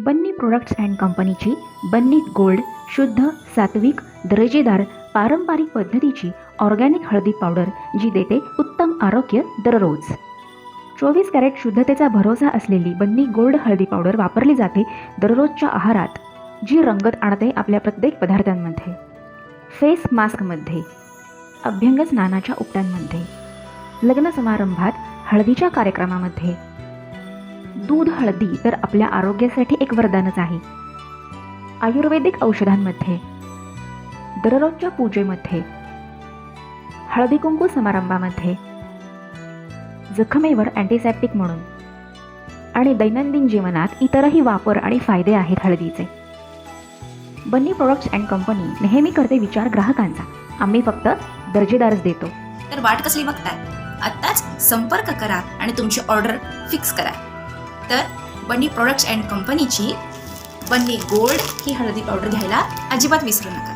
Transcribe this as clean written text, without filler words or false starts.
Banni products and कंपनीची बन्नी gold शुद्ध, सात्विक, दर्जेदार, पारंपरिक पद्धतीची ऑर्गॅनिक हळदी पावडर जी देते उत्तम आरोग्य दररोज. 24 कॅरेट शुद्धतेचा भरोसा असलेली बन्नी गोल्ड हळदी पावडर वापरली जाते दररोजच्या आहारात, जी रंगत आणते आपल्या प्रत्येक पदार्थांमध्ये. फेस मास्कमध्ये, अभ्यंग स्नानाच्या उपायांमध्ये, लग्न समारंभात, हळदीच्या कार्यक्रमामध्ये. दूध हळदी तर आपल्या आरोग्यासाठी एक वरदानच आहे. आयुर्वेदिक औषधांमध्ये, दररोजच्या पूजेमध्ये, हळदी कुंकू समारंभामध्ये, जखमेवर अँटीसेप्टिक म्हणून आणि दैनंदिन जीवनात इतरही वापर आणि फायदे आहेत हळदीचे. बन्नी प्रोडक्ट्स अँड कंपनी नेहमी करते विचार ग्राहकांचा. आम्ही फक्त दर्जेदारच देतो. तर वाट कसली बघताय? आत्ताच संपर्क करा आणि तुमची ऑर्डर फिक्स करा. तर बन्नी प्रोडक्ट्स अँड कंपनीची बन्नी गोल्ड ही हळदी पावडर घ्यायला अजिबात विसरू नका.